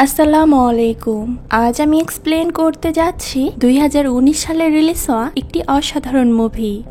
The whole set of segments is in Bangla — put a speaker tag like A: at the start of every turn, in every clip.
A: আসসালামু আলাইকুম। আজ আমি এক্সপ্লেন করতে যাচ্ছি 2019 সালে রিলিজ হওয়া একটি অসাধারণ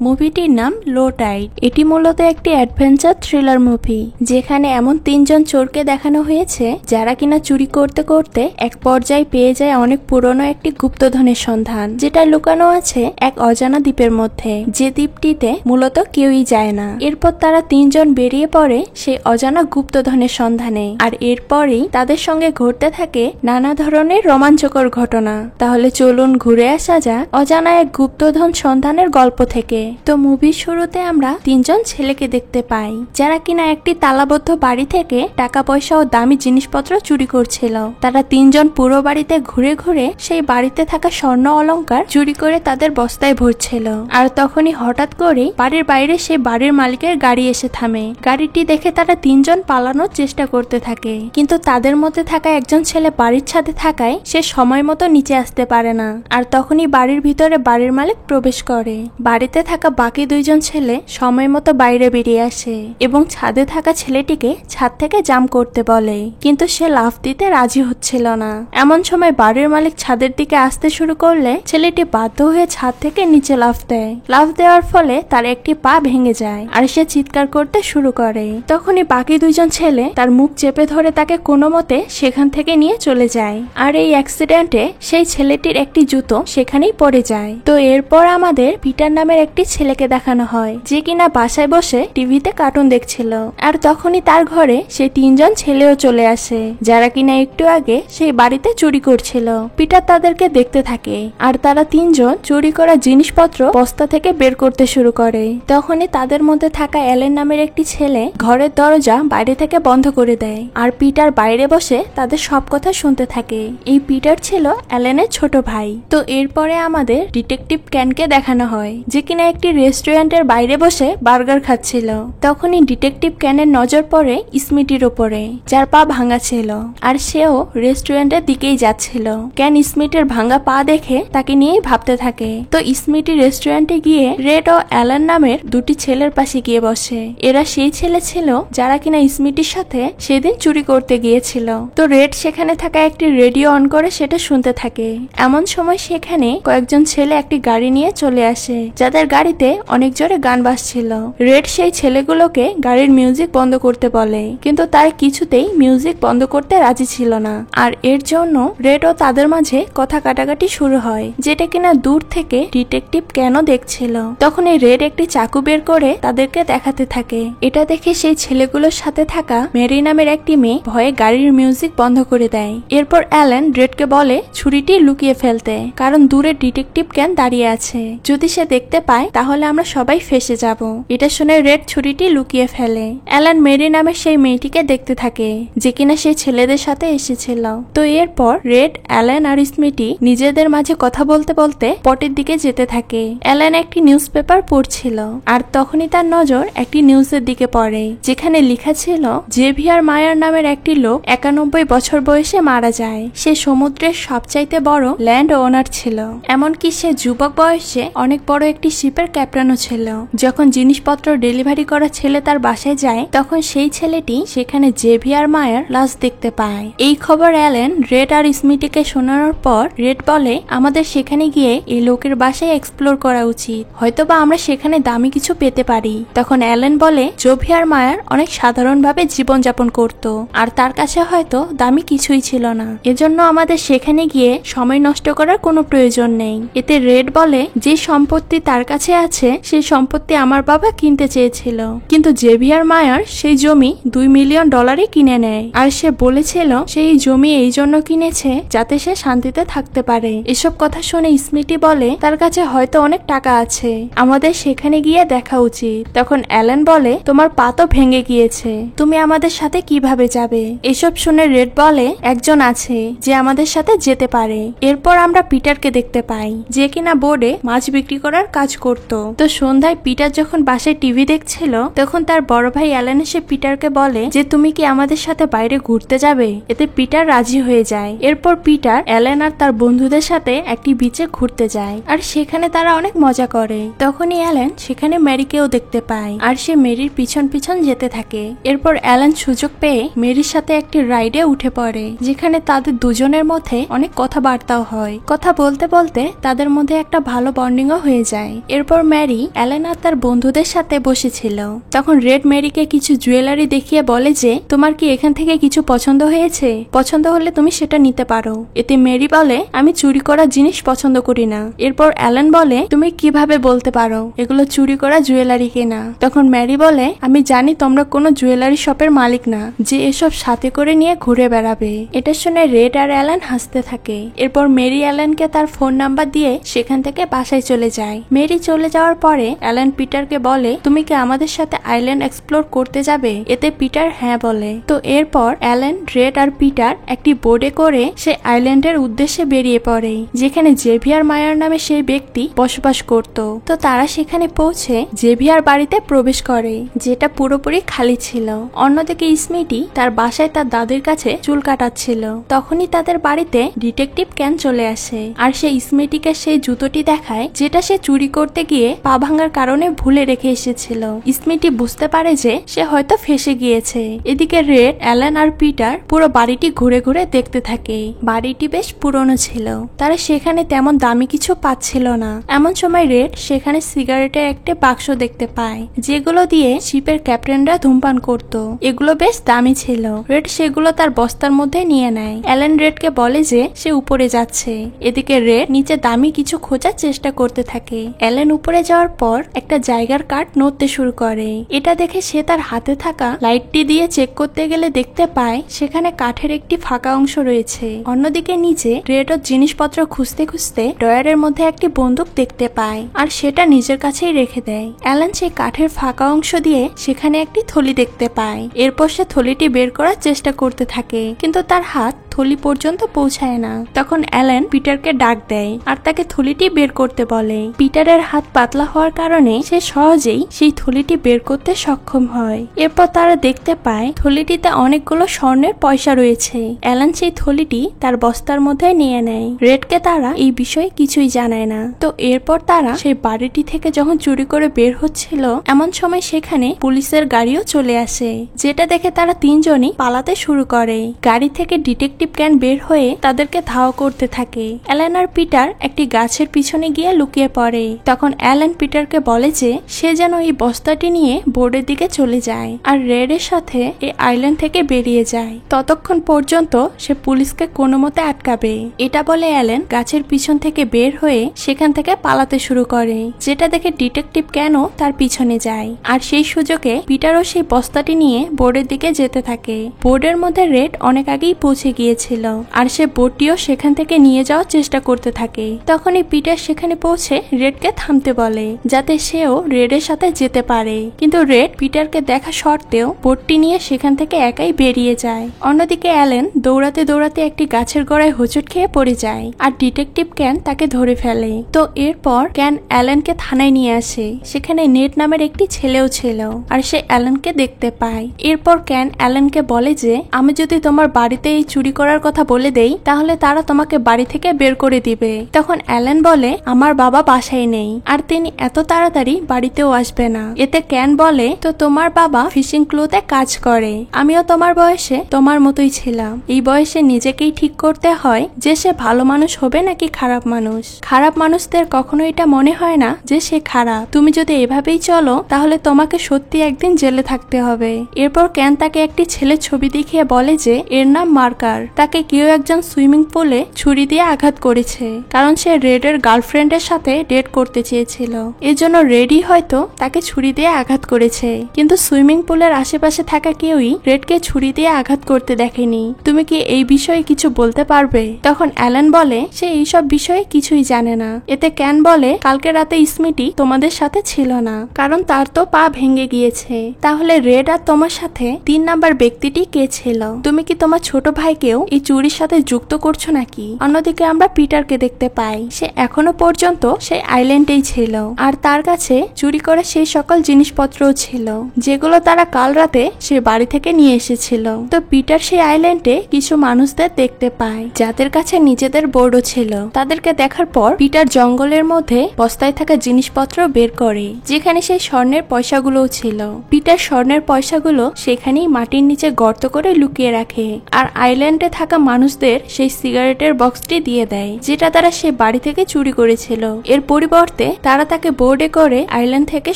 A: মুভিটির নাম লো টাইড। এটি মূলত একটি অ্যাডভেঞ্চার থ্রিলার মুভি, যেখানে এমন তিনজন চোরকে দেখানো হয়েছে যারা কিনা চুরি করতে করতে এক পর্যায়ে পেয়ে যায় অনেক পুরনো একটি গুপ্তধনের সন্ধান, যেটা লুকানো আছে এক অজানা দ্বীপের মধ্যে, যে দ্বীপটিতে মূলত কেউই যায় না। এরপর তারা তিনজন বেরিয়ে পড়ে সেই অজানা গুপ্তধনের সন্ধানে, আর এরপরেই তাদের সঙ্গে ঘটতে থাকে নানা ধরনের রোমাঞ্চকর ঘটনা। তাহলে চলুন ঘুরে আসা যাক অজানা এক গুপ্তধন সন্ধানের গল্প থেকে। তো মুভির শুরুতে আমরা তিনজন ছেলেকে দেখতে পাই, যারা কিনা একটি তালাবদ্ধ বাড়ি থেকে টাকা পয়সা ও দামি জিনিসপত্র চুরি করছিল। তারা তিনজন পুরো বাড়িতে ঘুরে ঘুরে সেই বাড়িতে থাকা স্বর্ণ অলংকার চুরি করে তাদের বস্তায় ভরছিল। আর তখনই হঠাৎ করে বাড়ির বাইরে সেই বাড়ির মালিকের গাড়ি এসে থামে। গাড়িটি দেখে তারা তিনজন পালানোর চেষ্টা করতে থাকে, কিন্তু তাদের মধ্যে থাকা একজন ছেলে বাড়ির ছাদে থাকায় সে সময় মতো নিচে আসতে পারে না। আর তখনই বাড়ির ভিতরে বাড়ির মালিক প্রবেশ করে। বাড়িতে থাকা বাকি দুইজন ছেলে সময় মতো বাইরে বেরিয়ে আসে এবং ছাদে থাকা ছেলেটিকে ছাদ থেকে জাম্প করতে বলে, কিন্তু সে লাফ দিতে রাজি হচ্ছিল না। এমন সময় বাড়ির মালিক ছাদের দিকে আসতে শুরু করলে ছেলেটি বাধ্য হয়ে ছাদ থেকে নিচে লাফ দেয়। লাফ দেওয়ার ফলে তার একটি পা ভেঙে যায় আর সে চিৎকার করতে শুরু করে। তখনই বাকি দুইজন ছেলে তার মুখ চেপে ধরে তাকে কোনো মতে সেখান থেকে নিয়ে চলে যায়। আর এই অ্যাক্সিডেন্টে সেই ছেলেটির একটি জুতো সেখানেই পড়ে যায়। তো এরপর আমাদের পিটার নামের একটি ছেলেকে দেখানো হয়, যে কিনা বাসায় বসে টিভিতে কার্টুন দেখছিল। আর তখনই তার ঘরে সেই তিনজন ছেলেও চলে আসে, যারা কিনা একটু আগে সেই বাড়িতে চুরি করছিল। পিটার তাদেরকে দেখতে থাকে, আর তারা তিনজন চুরি করা জিনিসপত্র বস্তা থেকে বের করতে শুরু করে। তখনই তাদের মধ্যে থাকা অ্যালেন নামের একটি ছেলে ঘরের দরজা বাইরে থেকে বন্ধ করে দেয়, আর পিটার বাইরে বসে তাদের সব কথা শুনতে থাকে। এই পিটার ছিল অ্যালেনের ছোট ভাই। তো এরপরে আমাদের ডিটেকটিভ ক্যানকে দেখানো হয়, যে কিনা একটি রেস্টুরেন্টের বাইরে বসে বার্গার খাচ্ছিল। তখনই ডিটেকটিভ ক্যানের নজর পড়ে স্মিটির উপরে, যার পা ভাঙা ছিল, আর সেও রেস্টুরেন্টের দিকেই যাচ্ছিল। ক্যান স্মিটের ভাঙা পা দেখে তাকে নিয়েই ভাবতে থাকে। তো স্মিটি রেস্টুরেন্টে গিয়ে রেড ও অ্যালেন নামের দুটি ছেলের পাশে গিয়ে বসে। এরা সেই ছেলে ছিল যারা কিনা স্মিটির সাথে সেদিন চুরি করতে গিয়েছিল। তো রেড সেখানে থাকা একটি রেডিও অন করে সেটা শুনতে থাকে। এমন সময় সেখানে কয়েকজন ছেলে একটি গাড়ি নিয়ে চলে আসে, যাদের গাড়িতে অনেক জোরে গান বাজছিল। রেড সেই ছেলেগুলোকে গাড়ির মিউজিক বন্ধ করতে বলে, কিন্তু তারা কিছুতেই মিউজিক বন্ধ করতে রাজি ছিল না। আর এর জন্য রেড ও তাদের মাঝে কথা কাটাকাটি শুরু হয়, যেটা কিনা দূর থেকে ডিটেকটিভ কেন দেখছিল। তখন এই রেড একটি চাকু বের করে তাদেরকে দেখাতে থাকে। এটা দেখে সেই ছেলেগুলোর সাথে থাকা মেরি নামের একটি মেয়ে ভয়ে গাড়ির মিউজিক বন্ধ করে দেয়। এরপর অ্যালেন রেডকে বলে ছুরিটি লুকিয়ে ফেলতে, কারণ দূরে ডিটেকটিভ ক্যান দাঁড়িয়ে আছে। যদি সে দেখতে পায় তাহলে আমরা সবাই ফেঁসে যাব। এটা শুনে রেড ছুরিটি লুকিয়ে ফেলে। অ্যালেন মেরি নামের সেই মেয়েটিকে দেখতে থাকে, যে কিনা সেই ছেলেদের সাথে এসেছিল। তো এরপর রেড, অ্যালেন আর স্মিটি নিজেদের মাঝে কথা বলতে বলতে পটের দিকে যেতে থাকে। অ্যালেন একটি নিউজ পেপার পড়ছিল, আর তখনই তার নজর একটি নিউজের দিকে পড়ে, যেখানে লেখা ছিল জেভিয়ার মায়ার নামের একটি লোক 91 বছর বয়সে মারা যায়। সে সমুদ্রের সবচাইতে বড় ল্যান্ড ওনার ছিল, এমনকি সে যুবক বয়সে অনেক বড় একটি শিপের ক্যাপ্টেনও ছিল। যখন জিনিসপত্র ডেলিভারি করা ছেলে তার বাসায় যায়, তখন সেই ছেলেটি সেখানে জেভিয়ার মায়ার লাশ দেখতে পায়। এই খবর অ্যালেন, রেড আর স্মিটিকে শোনানোর পর রেড বলে আমাদের সেখানে গিয়ে এই লোকের বাসায় এক্সপ্লোর করা উচিত, হয়তোবা আমরা সেখানে দামি কিছু পেতে পারি। তখন অ্যালেন বলে জেভিয়ার মায়ার অনেক সাধারণভাবে জীবনযাপন করত, আর তার কাছে হয়তো দামি কিছুই ছিল না, এজন্য আমাদের সেখানে গিয়ে সময় নষ্ট করার কোনো প্রয়োজন নেই। এতে রেড বলে যে সম্পত্তি তার কাছে আছে সেই সম্পত্তি আমার বাবা কিনতে চেয়েছিল, কিন্তু জেভিয়ার মায়ার সেই জমি $2 মিলিয়ন কিনে নেয়, আর সে বলেছিল সেই জমি এই জন্য কিনেছে যাতে সে শান্তিতে থাকতে পারে। এসব কথা শুনে স্মিটি বলে তার কাছে হয়তো অনেক টাকা আছে, আমাদের সেখানে গিয়ে দেখা উচিত। তখন অ্যালেন বলে তোমার পা তো ভেঙে গিয়েছে, তুমি আমাদের সাথে কিভাবে যাবে? এসব শুনে রেড বলে একজন আছে যে আমাদের সাথে যেতে পারে। এরপর আমরা পিটারকে দেখতে পাই, যে কিনা বোর্ডে মাছ বিক্রি করার কাজ করত। তো সন্ধ্যায় পিটার যখন বাসায় টিভি দেখছিল, তখন তার বড় ভাই অ্যালেন এসে পিটারকে বলে যে তুমি কি আমাদের সাথে বাইরে ঘুরতে যাবে? এতে পিটার রাজি হয়ে যায়। এরপর পিটার, অ্যালেন আর তার বন্ধুদের সাথে একটি বিচে ঘুরতে যায়, আর সেখানে তারা অনেক মজা করে। তখনই অ্যালেন সেখানে মেরিকেও দেখতে পায়, আর সে মেরির পিছন পিছন যেতে থাকে। এরপর অ্যালেন সুযোগ পেয়ে মেরির সাথে একটি রাইডে উঠে পড়ে। করে, যেখানে তাদের দুজনের মধ্যে অনেক কথাবার্তাও হয়। কথা বলতে বলতে তাদের মধ্যে একটা ভালো বন্ডিংও হয়ে যায়। এরপর ম্যারি অ্যালেন আর তার বন্ধুদের সাথে বসেছিল। তখন রেড ম্যারিকে কিছু জুয়েলারি দেখিয়ে বলে যে, তোমার কি এখান থেকে কিছু পছন্দ হয়েছে? পছন্দ হলে তুমি সেটা নিতে পারো। এতে ম্যারি বলে, আমি চুরি করা জিনিস পছন্দ করি না। এরপর অ্যালেন বলে, তুমি কিভাবে বলতে পারো এগুলো চুরি করা জুয়েলারি কিনা? তখন ম্যারি বলে, আমি জানি তোমরা কোনো জুয়েলারি শপের মালিক না যে এসব সাথে করে নিয়ে ঘুরে বেড়াবে। এটা শুনে রেড আর অ্যালেন হাসতে থাকে। এরপর মেরি অ্যালেনকে তার ফোন নাম্বার দিয়ে সেখান থেকে বাসায় চলে যায়। মেরি চলে যাওয়ার পরে অ্যালেন পিটারকে বলে, তুমি কি আমাদের সাথে আইল্যান্ড এক্সপ্লোর করতে যাবে? এতে পিটার হ্যাঁ বলে। তো এরপর অ্যালেন, রেড আর পিটার একটি বোর্ডে করে সে আইল্যান্ডের উদ্দেশ্যে বেরিয়ে পড়ে, যেখানে জেভিয়ার মায়ার নামে সেই ব্যক্তি বসবাস করত। তো তারা সেখানে পৌঁছে জেভিয়ার বাড়িতে প্রবেশ করে, যেটা পুরোপুরি খালি ছিল। অন্যদিকে স্মিটি তার বাসায় তার দাদির কাছে চুল কাটাচ্ছিল। তখনই তাদের বাড়িতে ডিটেকটিভ ক্যান চলে আসে, আর সে স্মিটিকে সেই জুতোটি দেখায় যেটা সে চুরি করতে গিয়ে পা ভাঙার কারণে ভুলে রেখে এসেছিল। স্মিটি বুঝতে পারে যে সে হয়তো ফেসে গিয়েছে। এদিকে রেড, অ্যালেন আর পিটার পুরো বাড়িটি ঘুরে ঘুরে দেখতে থাকে। বাড়িটি বেশ পুরনো ছিল, তারা সেখানে তেমন দামি কিছু পাচ্ছিল না। এমন সময় রেড সেখানে সিগারেটের একটা বাক্স দেখতে পায়, যেগুলো দিয়ে শিপের ক্যাপ্টেনরা ধূমপান করত। এগুলো বেশ দামি ছিল। রেড সেগুলো তার বস্তার মধ্যে নিয়ে নেয়। অ্যালেন রেডকে বলে যে সে উপরে যাচ্ছে। এদিকে রেড নিচে দামি কিছু খোঁজার চেষ্টা করতে থাকে। অ্যালেন উপরে যাওয়ার পর একটা জায়গার কাঠ নড়তে শুরু করে। এটা দেখে সে তার হাতে থাকা লাইটটি দিয়ে চেক করতে গেলে দেখতে পায় সেখানে কাঠের একটি ফাঁকা অংশ রয়েছে। অন্যদিকে নিচে রেড ও জিনিসপত্র খুঁজতে খুঁজতে ড্রয়ারের মধ্যে একটি বন্দুক দেখতে পায়, আর সেটা নিজের কাছেই রেখে দেয়। অ্যালেন সেই কাঠের ফাঁকা অংশ দিয়ে সেখানে একটি থলি দেখতে পায়। এরপর সে থলিটি বের করার চেষ্টা করতে থাকে, কিন্তু তার হাত থলি পর্যন্ত পৌঁছায় না। তখন অ্যালেন পিটারকে ডাক দেয় আর তাকে থলিটি বের করতে বলে। পিটারের হাত পাতলা হওয়ার কারণে সে সহজেই সেই থলিটি বের করতে সক্ষম হয়। এরপর তারা দেখতে পায় থলিটিতে অনেকগুলো স্বর্ণের পয়সা রয়েছে। অ্যালেন সেই থলিটি তার বস্তার মধ্যে নিয়ে নেয়। রেডকে তারা এই বিষয়ে কিছুই জানায় না। তো এরপর তারা সেই বাড়িটি থেকে যখন চুরি করে বের হচ্ছিল, এমন সময় সেখানে পুলিশের গাড়িও চলে আসে, যেটা দেখে তারা তিনজনই পালাতে শুরু করে। গাড়ি থেকে ডিটেকটিভ ক্যান বের হয়ে তাদেরকে ধাওয়া করতে থাকে। অ্যালেন আর পিটার একটি গাছের পিছনে গিয়ে লুকিয়ে পড়ে। তখন অ্যালেন পিটারকে বলে যে সে যেন এই বস্তাটি নিয়ে বোর্ডের দিকে চলে যায় আর রেডের সাথে এই আইল্যান্ড থেকে বেরিয়ে যায়। ততক্ষণ পর্যন্ত সে পুলিশকে কোনো মতে আটকাবে। এটা বলে অ্যালেন গাছের পিছন থেকে বের হয়ে সেখান থেকে পালাতে শুরু করে, যেটা দেখে ডিটেকটিভ ক্যানও তার পিছনে যায়। আর সেই সুযোগে পিটারও সেই বস্তাটি নিয়ে বোর্ডের দিকে যেতে থাকে। বোর্ডের মধ্যে রেড অনেক আগেই পৌঁছে গিয়েছিল, আর সে বোর্ডটিও সেখান থেকে নিয়ে যাওয়ার চেষ্টা করতে থাকে। তখনই পিটার সেখানে পৌঁছে রেডকে থামতে বলে, যাতে সেও রেডের সাথে যেতে পারে। কিন্তু রেড পিটারকে দেখা সত্ত্বেও বোর্ডটি নিয়ে সেখান থেকে একাই বেরিয়ে যায়। অন্যদিকে অ্যালেন দৌড়াতে দৌড়াতে একটি গাছের গোড়ায় হোঁচট খেয়ে পড়ে যায়, আর ডিটেকটিভ ক্যান তাকে ধরে ফেলে। তো এরপর ক্যান অ্যালেনকে থানায় নিয়ে আসে। সেখানে নেট নামের একটি ছেলেও ছিল, আর সে অ্যালেনকে দেখতে পায়। এরপর ক্যান অ্যালেনকে বলে যে আমি যদি তোমার বাড়িতে এই চুরি করার কথা বলে দেই তাহলে তারা তোমাকে বাড়ি থেকে বের করে দিবে। তখন অ্যালেন বলে আমার বাবা বাসায় নেই, আর তিনি এত তাড়াতাড়ি বাড়িতেও আসবে না। এতে ক্যান বলে তো তোমার বাবা ফিশিং ক্লুতে কাজ করে, আমিও তোমার বয়সে তোমার মতোই ছিলাম। এই বয়সে নিজেকেই ঠিক করতে হয় যে সে ভালো মানুষ হবে নাকি খারাপ মানুষ। খারাপ মানুষদের কখনো এটা মনে হয় না যে সে খারাপ। তুমি যদি এভাবেই চলো তাহলে তোমাকে সত্যি একদিন জেলে থাকতে হবে। এরপর ক্যান তাকে একটি ছেলের ছবি দেখিয়ে বলে যে এর নাম মার্কার। তাকে কেউ একজন সুইমিং পুলে ছুরি দিয়ে আঘাত করেছে, কারণ সে রেডের গার্লফ্রেন্ডের সাথে ডেট করতে চেয়েছিল। এজন্য রেডই হয়তো তাকে ছুরি দিয়ে আঘাত করেছে, কিন্তু সুইমিং পুলের আশেপাশে থাকা কেউই রেডকে ছুরি দিয়ে আঘাত করতে দেখেনি। তুমি কি এই বিষয়ে কিছু বলতে পারবে? তখন অ্যালেন বলে সে এইসব বিষয়ে কিছুই জানে না। এতে ক্যান বলে কালকে রাতে স্মিটি তোমাদের সাথে ছিল না, কারণ তার তো পা ভেঙে গিয়েছে। তাহলে রেড আর তোমার সাথে 3 নাম্বার ব্যক্তিটি কে ছিল? তুমি কি তোমার ছোট ভাইকেও এই চুরির সাথে যুক্ত করছো নাকি? অন্যদিকে আমরা পিটারকে দেখতে পাই, সে এখনো পর্যন্ত সেই আইল্যান্ডেই ছিল, আর তার কাছে চুরি করে সেই সকল জিনিসপত্রও ছিল যেগুলো তারা কাল রাতে সে বাড়ি থেকে নিয়ে এসেছিল। তো পিটার সেই আইল্যান্ডে কিছু মানুষদের দেখতে পায় যাদের কাছে নিজেদের বোর্ডও ছিল। তাদেরকে দেখার পর পিটার জঙ্গলের মধ্যে বস্তায় থাকা জিনিসপত্র বের করে, যেখানে সেই স্বর্ণের পয়সাগুলোও ছিল। পিটার স্বর্ণের পয়সাগুলো সেখানেই মাটির নিচে গর্ত করে লুকিয়ে রাখে, আর আইল্যান্ডে থাকা মানুষদের সেই সিগারেটের বক্সটি দিয়ে দেয়, যেটা তারা সে বাড়ি থেকে চুরি করেছিল। এর পরিবর্তে তারা তাকে বোর্ডে করে আইল্যান্ড থেকে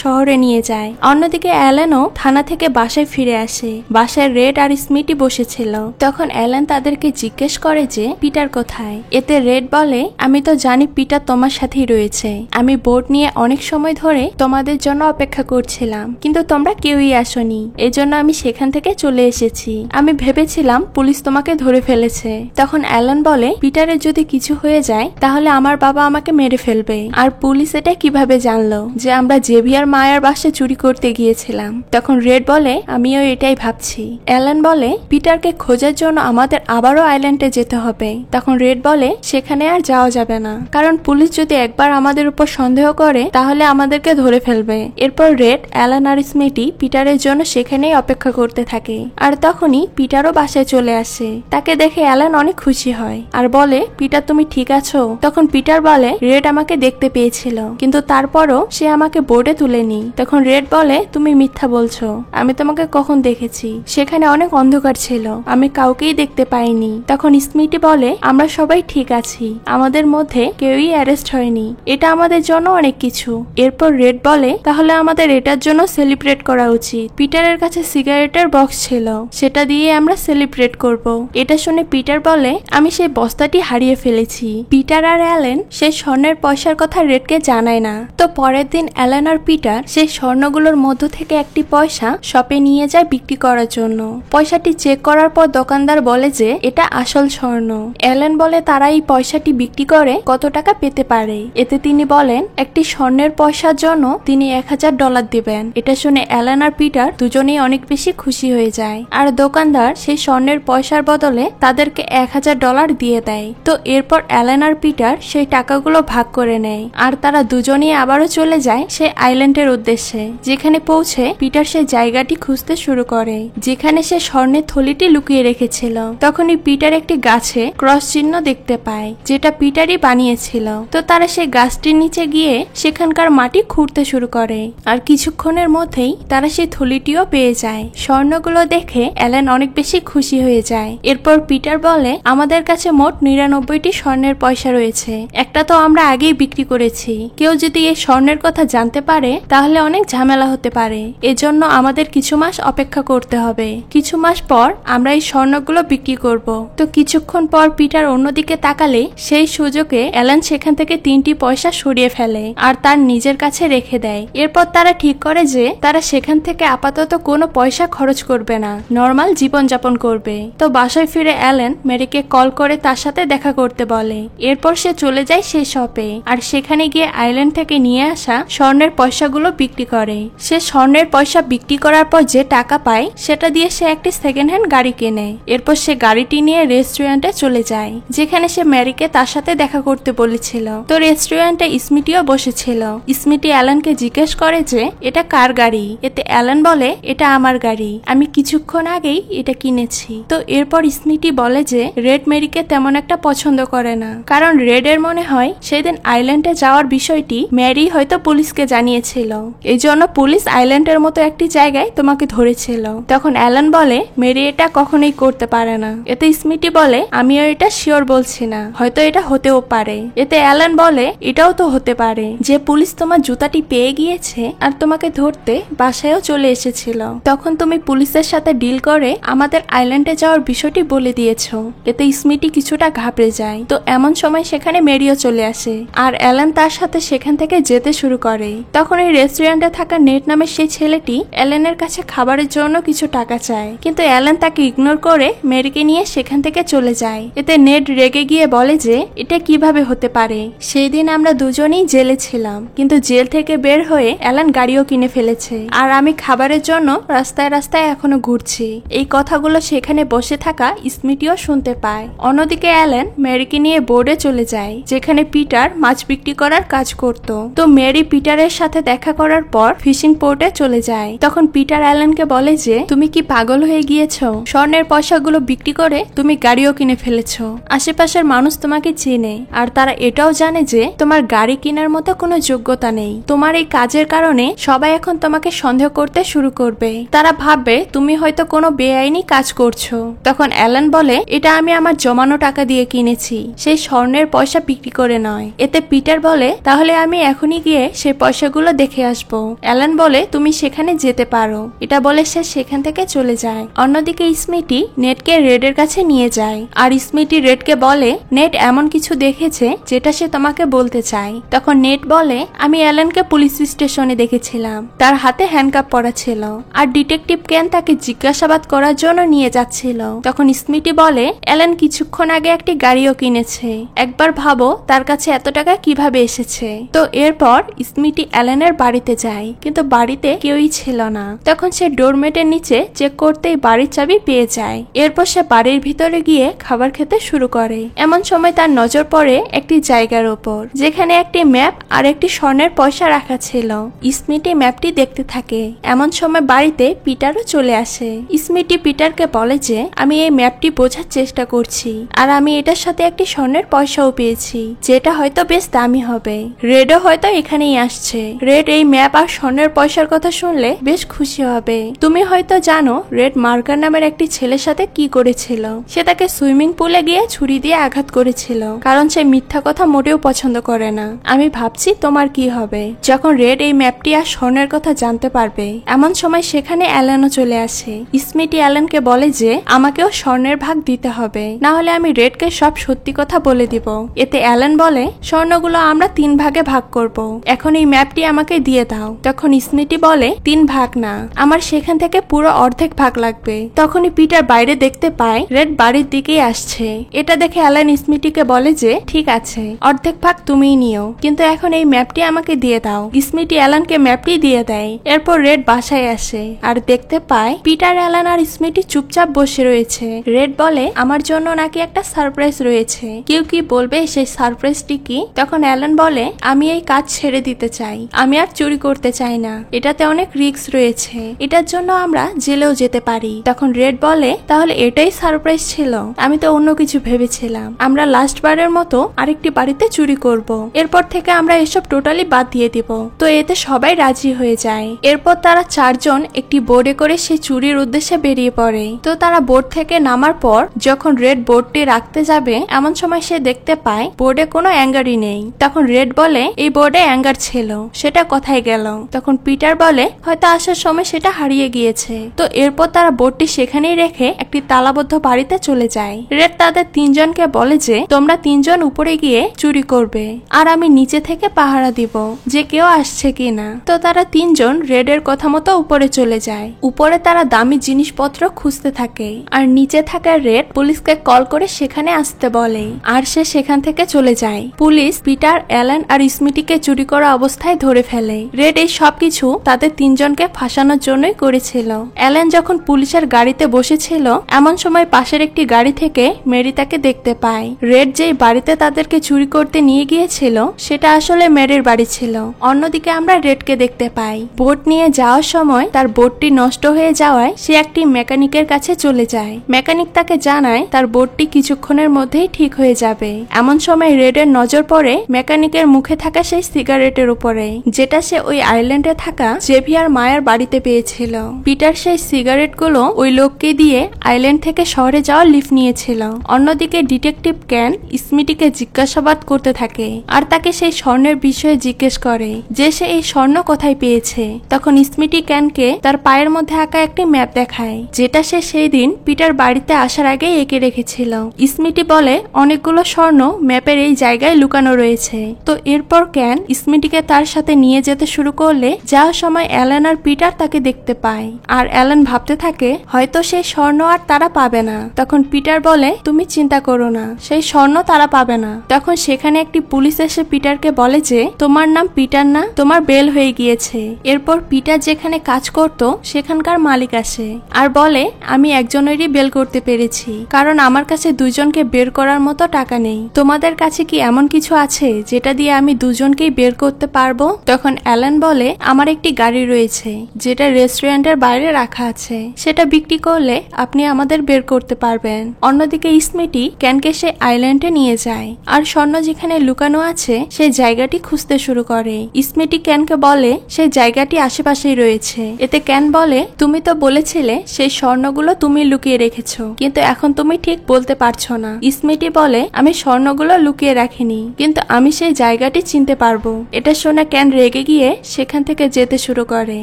A: শহরে নিয়ে যায়। অন্যদিকে অ্যালেনও থানা থেকে বাসায় ফিরে আসে। বাসায় রেড আর স্মিটি বসেছিল। তখন অ্যালেন তাদেরকে জিজ্ঞেস করে যে পিটার কোথায়। এতে রেড বলে, আমি তো জানি পিটার তোমার সাথেই রয়েছে। আমি বোর্ড নিয়ে অনেক সময় ধরে তোমাদের জন্য অপেক্ষা করছিলাম, কিন্তু তোমরা কেউই আসোনি। এজন্য আমি সেখান থেকে চলে এসেছি। আমি ভেবেছিলাম পুলিশ তোমাকে ধরে ফেলেছে। তখন অ্যালেন বলে, পিটারের যদি কিছু হয়ে যায় তাহলে আমার বাবা আমাকে মেরে ফেলবে। আর পুলিশ এটা কিভাবে জানলো যে আমরা জেভিয়ার মায়ের বাসায় চুরি করতে গিয়েছিলাম? তখন রেড বলে, আমিও এটাই ভাবছি। অ্যালেন বলে, পিটারকে খোঁজার জন্য আমাদের আবারও আইল্যান্ডে যেতে হবে। তখন রেড বলে, সেখানে আর যাওয়া যাবে না, কারণ পুলিশ যদি একবার আমাদের উপর সন্দেহ করে তাহলে আমাদেরকে ধরে ফেলবে। এরপর রেড, অ্যালেন আর স্মিটি পিটারের জন্য সেখানেই অপেক্ষা করতে থাকে। আর তখনই পিটারও বাসায় চলে আসে। তাকে দেখে অ্যালেন অনেক খুশি হয় আর বলে, পিটার তুমি ঠিক আছো? তখন পিটার বলে, রেড আমাকে দেখতে পেয়েছিল, কিন্তু তারপরও সে আমাকে বোর্ডে তুলেনি। তখন রেড বলে, তুমি মিথ্যা বলছো। আমি তোমাকে কখন দেখেছি? সেখানে অনেক অন্ধকার ছিল, আমি কাউকেই দেখতে পাইনি। তখন স্মিটি বলে, আমরা সবাই ঠিক আছি, আমাদের মধ্যে কেউই অ্যারেস্ট হয়নি। এটা আমাদের জন্য অনেক কিছু। এরপর রেড বলে, তাহলে আমাদের এটার জন্য সেলিব্রেট করা উচিত। পিটারের কাছে সিগারেটের বক্স ছিল, সেটা দিয়ে আমরা সেলিব্রেট করব। এটা শুনে পিটার বলে, আমি সেই বস্তাটি হারিয়ে ফেলেছি। পিটার আর অ্যালেন সেই স্বর্ণের পয়সার কথা রেডকে জানায় না। তো পরের দিন অ্যালেন আর পিটার সেই স্বর্ণগুলোর মধ্য থেকে একটি পয়সা শপে নিয়ে যায় বিক্রি করার জন্য। পয়সাটি চেক করার পর দোকানদার বলে যে এটা আসল স্বর্ণ। অ্যালেন বলে তারা এই পয়সাটি বিক্রি করে কত টাকা পেতে পারে। এতে তিনি বলেন একটি স্বর্ণের পয়সার জন্য তিনি $1000 দিবেন। এটা শুনে অ্যালেন আর পিটার দুজনেই অনেক বেশি খুশি হয়ে যায়। আর দোকানদার সেই স্বর্ণের পয়সার বদলে তাদেরকে $1000 দিয়ে দেয়। তো এরপর অ্যালেন আর পিটার সেই টাকাগুলো ভাগ করে নেয়। আর তারা দুজনেই আবারও চলে যায় সেই আইল্যান্ডের উদ্দেশ্যে। যেখানে পৌঁছে পিটার সেই জায়গাটি খুঁজতে শুরু করে যেখানে সে স্বর্ণের থলিটি লুকিয়ে রেখেছিল। তখনই পিটার একটি গাছে ক্রস চিহ্ন দেখতে পায়, যেটা পিটারই বানিয়েছিল। তো তারা সেই গাছটির নিচে গিয়ে সেখানকার মাটি খুঁড়তে শুরু করে। আর কিছুক্ষণের মধ্যেই তারা সেই থলিটিও পেয়ে যায়। স্বর্ণগুলো দেখে অ্যালেন অনেক বেশি খুশি হয়ে যায়। এরপর পিটার বলে, আমাদের কাছে মোট 99টি স্বর্ণের পয়সা রয়েছে। একটা তো আমরা আগেই বিক্রি করেছি। কেউ যদি এই স্বর্ণের কথা জানতে পারে তাহলে অনেক ঝামেলা হতে পারে। এজন্য আমাদের কিছু মাস অপেক্ষা করতে হবে। কিছু মাস পর আমরা এই স্বর্ণগুলো বিক্রি করব। তো কিছুক্ষণ পর পিটার অন্যদিকে তাকালে সেই সুযোগে অ্যালেন সেখান থেকে 3টি পয়সা সরিয়ে ফেলে আর তার নিজের কাছে রেখে দেয়। এরপর তারা ঠিক করে যে তারা সেখান থেকে আপাতত কোনো পয়সা খরচ করবে না, নর্মাল জীবনযাপন করবে। তো বাসায় ফিরে অ্যালেন মেরিকে কল করে তার সাথে দেখা করতে বলে। এরপর সে চলে যায় সেই শপে আর সেখানে গিয়ে আইল্যান্ড থেকে নিয়ে আসা স্বর্ণের পয়সাগুলো বিক্রি করে। সে স্বর্ণের পয়সা বিক্রি করার পর যে টাকা পায় সেটা দিয়ে সে একটি সেকেন্ড হ্যান্ড গাড়ি কেনে। এরপর সে গাড়িটি নিয়ে রেস্টুরেন্টে চলে যায়, যেখানে সে ম্যারিকে তার সাথে দেখা করতে বলেছিল। তো রেস্টুরেন্টে স্মিটিও বসেছিল। স্মিটি অ্যালেনকে জিজ্ঞেস করে যে এটা কার গাড়ি। এতে অ্যালেন বলে, এটা আমার গাড়ি, আমি কিছুক্ষণ আগেই এটা কিনেছি। তো এরপর স্মিটি বলে যে রেড মেরিকে তেমন একটা পছন্দ করে না, কারণ রেডের মনে হয় সেদিন আইল্যান্ডে যাওয়ার বিষয়টি ম্যারি হয়তো পুলিশকে জানিয়েছিল। এই জন্য পুলিশ আইল্যান্ডের মতো একটি জায়গায় তোমাকে ধরেছিল। তখন অ্যালেন বলে, মেরি এটা কখনোই করতে পারে না। এতে স্মিটি বলে, আমিও এটা শিওর বলছি না, হয়তো এটা হতেও পারে। এতে অ্যালেন বলে, এটাও তো হতে পারে যে পুলিশ তোমার জুতাটি পেয়ে গিয়েছে আর তোমাকে ধরতে বাসায়ও চলে এসেছিল। তখন তুমি পুলিশের সাথে ডিল করে আমাদের আইল্যান্ডে যাওয়ার বিষয়টি বলে দিয়েছো। এতে স্মিটি কিছুটা ঘাবড়ে যায়। তো এমন সময় সেখানে মেরিও চলে আসে আর অ্যালেন তার সাথে সেখান থেকে যেতে শুরু করে। তখন এই রেস্টুরেন্টে থাকা নেট নামের সেই ছেলেটি অ্যালেনের কাছে খাবারের জন্য কিছু টাকা চায়, কিন্তু অ্যালেন তাকে ইগনোর করে মেরিকে নিয়ে সেখান থেকে চলে যায়। এতে নেট রেগে গিয়ে বলে যে এটা কিভাবে হতে পারে, সেই দিন আমরা দুজনেই জেলে ছিলাম, কিন্তু জেল থেকে বের হয়ে অ্যালেন গাড়িও কিনে ফেলেছে আর আমি খাবারের জন্য রাস্তায় রাস্তায় এখনো ঘুরছি। এই কথাগুলো সেখানে বসে থাকা স্মিটিও শুনতে পায়। অন্যদিকে অ্যালেন মেরিকে নিয়ে বোর্ডে চলে যায়, যেখানে পিটার মাছ বিক্রি করার কাজ করত। তো মেরি পিটারের সাথে দেখা করার পর ফিশিং পোর্টে চলে যায়। তখন পিটার অ্যালেনকে বলে যে তুমি কি পাগল হয়ে গিয়েছো? স্বর্ণের পয়সাগুলো বিক্রি করে তুমি গাড়িও কিনে ফেলেছো। আশেপাশের মানুষ তোমাকে চেনে আর তারা এটাও জানে যে তোমার গাড়ি কেনার মতো কোনো যোগ্যতা নেই। তোমার এই কাজের কারণে সবাই এখন তোমাকে সন্দেহ করতে শুরু করবে। তারা ভাববে তুমি হয়তো কোনো বেআইনি কাজ করছো। তখন অ্যালেন অ্যালান বলে এটা আমি আমার জমানো টাকা দিয়ে কিনেছি, সেই স্বর্ণের পয়সা বিক্রি করে নয়। এতে পিটার বলে তাহলে আমি এখনই গিয়ে সেই পয়সাগুলো দেখে আসবো। অ্যালান বলে তুমি সেখানে যেতে পারো। এটা বলে সে সেখান থেকে চলে যায়। অন্যদিকে স্মিটি নেটকে রেডের কাছে নিয়ে যায়, আর স্মিটি রেডকে বলে নেট এমন কিছু দেখেছে যেটা সে তোমাকে বলতে চায়। তখন নেট বলে আমি অ্যালানকে পুলিশ স্টেশনে দেখেছিলাম, তার হাতে হ্যান্ডকাপ পরা ছিল, আর ডিটেকটিভ কেন তাকে জিজ্ঞাসাবাদ করার জন্য নিয়ে যাচ্ছিল। তখন স্মিটি বলে অ্যালান কিছুক্ষণ আগে একটি গাড়িও কিনেছে, একবার ভাবো তার কাছে এত টাকা কিভাবে এসেছে। তো এরপর স্মিটি অ্যালানের বাড়িতে যায়, কিন্তু বাড়িতে কেউই ছিল না। তখন সে ডোরমেটের নিচে চেক করতেই বাড়ির চাবি পেয়ে যায়। এরপর সে বাড়ির ভিতরে গিয়ে খাবার খেতে শুরু করে। এমন সময় তার নজর পড়ে একটি জায়গার ওপর, যেখানে একটি ম্যাপ আর একটি স্বর্ণের পয়সা রাখা ছিল। স্মিটি ম্যাপটি দেখতে থাকে। এমন সময় বাড়িতে পিটারও চলে আসে। স্মিটি পিটারকে বলে যে আমি এই ম্যাপটি বোঝার চেষ্টা করছি, আর আমি এটার সাথে একটি স্বর্ণের পয়সাও পেয়েছি, যেটা হয়তো বেশ দামি হবে। রেডও হয়তো এখানেই আসছে। রেড এই ম্যাপ আর স্বর্ণের পয়সার কথা শুনলে বেশ খুশি হবে। তুমি হয়তো জানো রেড মার্গার নামের একটি ছেলের সাথে কি করেছিল। সে তাকে সুইমিং পুলে গিয়ে ছুরি দিয়ে আঘাত করেছিল, কারণ সে মিথ্যা কথা মোটেও পছন্দ করে না। আমি ভাবছি তোমার কি হবে যখন রেড এই ম্যাপটি আর স্বর্ণের কথা জানতে পারবে। এমন সময় সেখানে অ্যালানও চলে আসে। স্মিটি অ্যালানকে বলে যে আমাকেও স্বর্ণের ভাগ দিতে হবে, না হলে আমি রেডকে সব সত্যি কথা বলে দিব। এতে অ্যালান বলে স্বর্ণগুলো আমরা 3 ভাগে ভাগ করব, এখন এই ম্যাপটি আমাকে দিয়ে দাও। তখন স্মিটি বলে 3 ভাগ না, আমার সেখান থেকে পুরো অর্ধেক ভাগ লাগবে। তখনই পিটার বাইরে দেখতে পায় রেড বাড়ির দিকেই আসছে। এটা দেখে অ্যালান স্মিটিকে বলে যে ঠিক আছে, অর্ধেক ভাগ তুমিই নিও, কিন্তু এখন এই ম্যাপটি আমাকে দিয়ে দাও। স্মিটি অ্যালানকে ম্যাপটি দিয়ে দেয়। এরপর রেড বাসায় আসে আর দেখতে পায় পিটার, অ্যালান আর স্মিটি চুপচাপ বসে রয়েছে। রেড বলে আমার জন্য নাকি একটা সারপ্রাইজ রয়েছে, কেউ কি বলবে সেই সারপ্রাইজটি কি? তখন অ্যালান বলে আমি এই কাজ ছেড়ে দিতে চাই, আমি আর চুরি করতে চাই না, এটাতে অনেক রিস্ক রয়েছে, এটার জন্য আমরা জেলেও যেতে পারি। তখন রেড বলে তাহলে এটাই সারপ্রাইজ ছিল? আমি তো অন্য কিছু ভেবেছিলাম। আমরা লাস্ট বারের মতো আরেকটি বাড়িতে চুরি করব, এরপর থেকে আমরা এসব টোটালি বাদ দিয়ে দিব। তো এতে সবাই রাজি হয়ে যায়। এরপর তারা 4 জন একটি বোর্ডে করে সেই চুরির উদ্দেশ্যে বেরিয়ে পড়ে। তো তারা বোর্ড থেকে নামার পর যখন রেড বোর্ডটি রাখতে যাবে, এমন সময় সে দেখতে পায় বোর্ডে কোনো অ্যাঙ্গারই নেই। তখন রেড বলে এই বোর্ডে অ্যাঙ্গার ছিল, সেটা কোথায় গেল? তখন পিটার বলে হয়তো আসার সময় সেটা হারিয়ে গিয়েছে। তো এরপর তারা বোর্ডটি সেখানেই রেখে একটি তালাবদ্ধ বাড়িতে চলে যায়। রেড তাদের 3 জনকে বলে যে তোমরা 3 জন উপরে গিয়ে চুরি করবে, আর আমি নিচে থেকে পাহারা দিব যে কেউ আসছে কিনা। তো তারা 3 জন রেডের কথা মতো উপরে চলে যায়। উপরে তারা দামি জিনিসপত্র খুঁজতে থাকে, আর নিচে থাকা রেড পুলিশকে কল করে সেখানে আসতে বলে, আর সে সেখান থেকে চলে যায়। পুলিশ পিটার, অ্যালান আর স্মিটিকে চুরি করা অবস্থায় ধরে ফেলে। রেড এই সবকিছু তাদের 3 জনকে ফাঁসানোর জন্যই করেছিল। অ্যালান যখন পুলিশের গাড়িতে বসেছিল, এমন সময় পাশের একটি গাড়ি থেকে মেরি তাকে দেখতে পায়। রেড যেই বাড়িতে তাদেরকে চুরি করতে নিয়ে গিয়েছিল সেটা আসলে মেরির বাড়ি ছিল। অন্যদিকে আমরা রেডকে দেখতে পাই বোট নিয়ে যাওয়ার সময় তার বোটটি নষ্ট হয়ে যাওয়ায় সে একটি মেকানিকের কাছে চলে যায়। মেকানিক তাকে জানায় তার বোটটি কিছুক্ষণের মধ্যেই ঠিক হয়ে যাবে। এমন সময় রেডের নজর পড়ে মেকানিকের মুখে থাকা সেই সিগারেটের উপরে, যেটা সে ওই আইল্যান্ডে থাকা জেভিয়ার মায়ের বাড়িতে পেয়েছিল। পিটার সেই সিগারেটগুলো ওই লোককে দিয়ে আইল্যান্ড থেকে শহরে যাওয়ার লিফট নিয়েছিল। অন্যদিকে ডিটেকটিভ ক্যান স্মিটিকে জিজ্ঞাসাবাদ করতে থাকে, আর তাকে সেই স্বর্ণের বিষয়ে জিজ্ঞেস করে যে সে এই স্বর্ণ কোথায় পেয়েছে। তখন স্মিটি ক্যানকে তার পায়ের মধ্যে আঁকা একটি ম্যাপ দেখায়, যেটা সে সেই দিন পিটার বাড়িতে আসার আগে এঁকে রেখেছিল। স্মিটি বলে অনেকগুলো স্বর্ণ ম্যাপের এই জায়গায় লুকানো রয়েছে। তো এরপর ক্যান স্মিটিকে তার সাথে নিয়ে যেতে শুরু করলে যাওয়ার সময় অ্যালান আর পিটার তাকে দেখতে পায়, আর অ্যালান ভাবতে থাকে হয়তো সেই স্বর্ণ আর তারা পাবে না। তখন পিটার বলে তুমি চিন্তা করো না, সেই স্বর্ণ তারা পাবে না। তখন সেখানে একটি পুলিশ এসে পিটারকে বলে যে তোমার নাম পিটার না, তোমার বেল হয়ে গিয়েছে। এরপর পিটার যেখানে কাজ করত সেখানকার মালিক আসে আর বলে আমি একজনেরই বেল করতে পেরেছি, কারণ আমার কাছে 2 জনকে বের করার মতো টাকা নেই। তোমাদের কাছে কি এমন কিছু আছে যেটা দিয়ে আমি 2 জনকেই বের করতে পারবো? তখন অ্যালান বলে আমার একটি গাড়ি রয়েছে যেটা রেস্টুরেন্টের বাইরে রাখা আছে, সেটা বিক্রি করলে আপনি আমাদের বের করতে পারবেন। অন্যদিকে স্মিটি ক্যানকে সে আইল্যান্ডে নিয়ে যায়, আর স্বর্ণ যেখানে লুকানো আছে সেই জায়গাটি খুঁজতে শুরু করে। স্মিটি ক্যানকে বলে সেই জায়গাটি আশেপাশেই রয়েছে। এতে ক্যান বলে তুমি তো বলেছিলে সেই স্বর্ণগুলো তুমি লুকিয়ে রেখেছো, কিন্তু এখন তুমি ঠিক বলতে পারছো না। স্মিটি বলে, আমি স্বর্ণগুলো লুকিয়ে রাখিনি, কিন্তু আমি সেই জায়গাটি চিনতে পারবো। এটা শুনে ক্যান রেগে গিয়ে সেখান থেকে যেতে শুরু করে।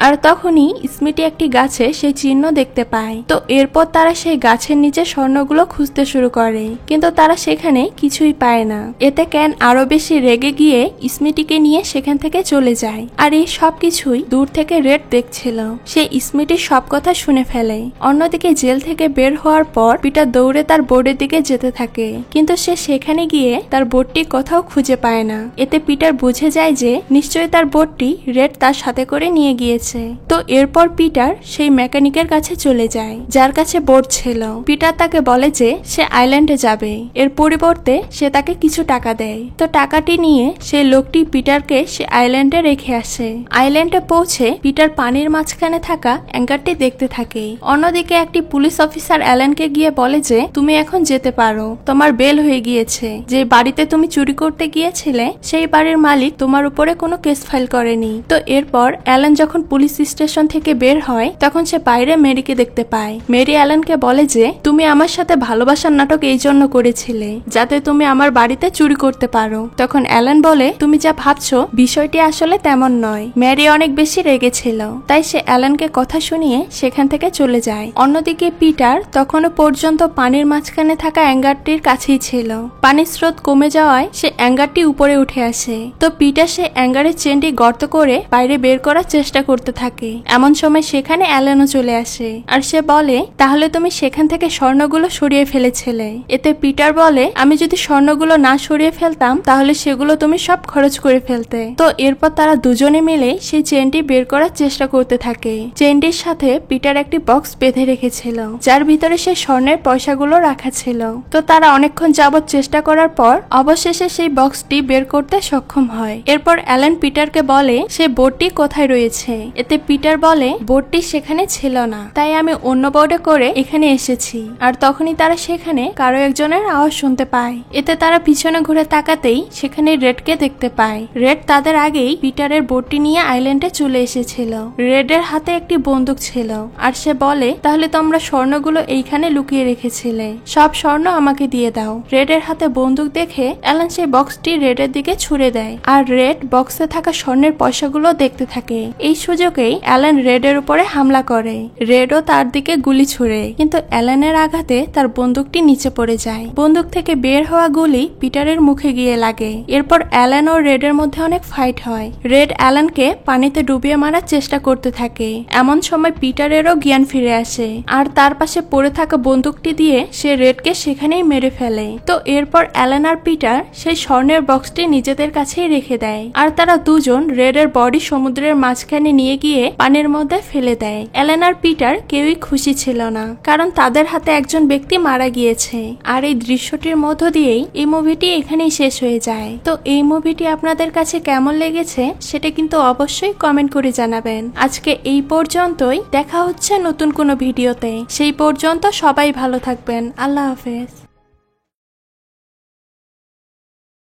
A: আর তখনই স্মিটি একটি গাছে সেই চিহ্ন দেখতে পায়। তো এরপর তারা সেই গাছের নিচে স্বর্ণগুলো খুঁজতে শুরু করে, কিন্তু তারা সেখানে কিছুই পায় না। এতে ক্যান আরো বেশি রেগে গিয়ে স্মিটিকে নিয়ে সেখান থেকে চলে যায়। আর এই সবকিছুই দূর থেকে রেড দেখছিল। সে স্মিটির সব কথা শুনে ফেলে। অন্যদিকে জেল থেকে বের হওয়ার পর পিটার দৌড়ে তার বোর্ডের দিকে যেতে থাকে, কিন্তু সে সেখানে গিয়ে তার বোর্ডটি কোথাও খুঁজে পায় না। এতে পিটার বুঝে যায় যে নিশ্চয়ই তার বোর্ডটি রেড তার সাথে করে নিয়ে গিয়েছে। তো এরপর পিটার সেই মেকানিকের কাছে চলে যায় যার কাছে বোর্ড ছিল। পিটার তাকে বলে যে সে আইল্যান্ডে যাবে, এর পরিবর্তে সে তাকে কিছু টাকা দেয়। তো টাকাটি নিয়ে সেই লোকটি পিটারকে সে আইল্যান্ডে রেখে আসে। আইল্যান্ডে পৌঁছে পিটার পানির মাঝখানে থাকা অ্যাঙ্কারটি দেখতে থাকে। অন্যদিকে একটি পুলিশ অফিসার অ্যালেনকে গিয়ে বলে যে তুমি এখন যেতে পারো, তোমার বেল হয়ে গিয়েছে। যে বাড়িতে তুমি চুরি করতে গিয়েছিলে সেই বাড়ির মালিক তোমার উপরে কোনো কেস ফাইল করেনি। তো এরপর অ্যালেন যখন পুলিশ স্টেশন থেকে বের হয় তখন সে বাইরে মেরিকে দেখতে পায়। মেরি অ্যালেনকে বলে যে তুমি আমার সাথে ভালোবাসার নাটক এই জন্য করেছিলে যাতে তুমি আমার বাড়িতে চুরি করতে পারো। তখন অ্যালেন বলে তুমি যা ভাবছো বিষয়টি আসলে তেমন নয়। মেরি অনেক বেশি রেগেছিল, তাই সে অ্যালেনকে কথা শুনিয়ে সেখান থেকে চলে যায়। অন্যদিকে পিটার তখনও পর্যন্ত পানির মাঝখানে থাকা অ্যাঙ্গারটির কাছেই ছিল। পানির স্রোত কমে যাওয়ায় সে অ্যাঙ্গারটি উপরে উঠে আসে। তো পিটার সে অ্যাঙ্গারের চেনটি গর্ত করে বাইরে বের করার চেষ্টা করতে থাকে। এমন সময় সেখানে অ্যালেনও চলে আসে আর সে বলে তাহলে তুমি সেখান থেকে স্বর্ণগুলো সরিয়ে ফেলেছিলে। এতে পিটার বলে আমি যদি স্বর্ণগুলো না সরিয়ে ফেলতাম তাহলে সেগুলো তুমি সব খরচ করে ফেলতে। তো এরপর তারা দুজনে মিলে সেই চেনটি বের করার চেষ্টা করতে থাকে। চেনটির সাথে পিটার একটি বক্স বেঁধে রেখেছিল যার ভিতরে সেই স্বর্ণের পয়সাগুলো রাখা ছিল। তো তারা অনেকক্ষণ যাবৎ চেষ্টা করার পর অবশেষে সেই বক্সটি বের করতে সক্ষম হয়। এরপর অ্যালেন পিটারকে বলে সে বোর্ডটি কোথায় রয়েছে। এতে পিটার বলে বোর্ডটি সেখানে ছিল না, তাই আমি অন্য বোর্ডে করে এখানে এসেছি। আর তখনই তারা সেখানে কারো একজনের আওয়াজ শুনতে পায়। এতে তারা পিছনে ঘুরে তাকাতেই সেখানে রেডকে দেখতে পায়। রেড তাদের আগেই পিটারের বোর্ডটি নিয়ে আইল্যান্ডে চলে এসেছিল। রেডের হাতে একটি বন্দুক ছিল আর সে বলে তাহলে তোমরা স্বর্ণগুলো এইখানে লুকিয়ে রেখেছিলে, সব স্বর্ণ আমাকে দিয়ে দাও। রেডের হাতে বন্দুক দেখে অ্যালেন সেই বক্সটি রেডের দিকে ছুড়ে দেয় আর রেড বক্সে থাকা স্বর্ণের পয়সাগুলো দেখতে থাকে। এই সুযোগেই অ্যালেন রেডের উপরে হামলা করে। রেডও তার দিকে গুলি ছুড়ে, কিন্তু অ্যালেনের আঘাতে তার বন্দুকটি নিচে পড়ে যায়। বন্দুক থেকে বের হওয়া গুলি পিটারের মুখে গিয়ে লাগে। এরপর অ্যালেন ও রেডের মধ্যে অনেক ফাইট হয়। রেড অ্যালেনকে পানিতে ডুবিয়ে মারার চেষ্টা করতে থাকে। এমন সময় পিটারেরও জ্ঞান ফিরে আসে আর তার পাশে পড়ে থাকা বন্দুকটি দিয়ে সে রেডকে সেখানেই মেরে ফেলে। তো এরপর অ্যালেন আর পিটার সেই স্বর্ণের বক্সটি নিজেদের কাছেই রেখে দেয় আর তারা দুজন রেডের বডি সমুদ্রের মাঝখানে নিয়ে গিয়ে পানির মধ্যে ফেলে দেয়। অ্যালেন আর পিটার কেউই খুশি ছিল না, কারণ তাদের হাতে একজন ব্যক্তি মারা গিয়েছে। আর এই দৃশ্যটির মধ্য দিয়েই এই মুভিটি এখানেই শেষ হয়ে যায়। তো এই মুভিটি আপনাদের কাছে কেমন লেগেছে সেটা কিন্তু অবশ্যই কমেন্ট করে জানাবেন। আজকে এই পর্যন্তই, দেখা হচ্ছে নতুন কোনো ভিডিওতে। সেই পর্যন্ত সবাই ভালো থাকবেন। আল্লাহ হাফেজ।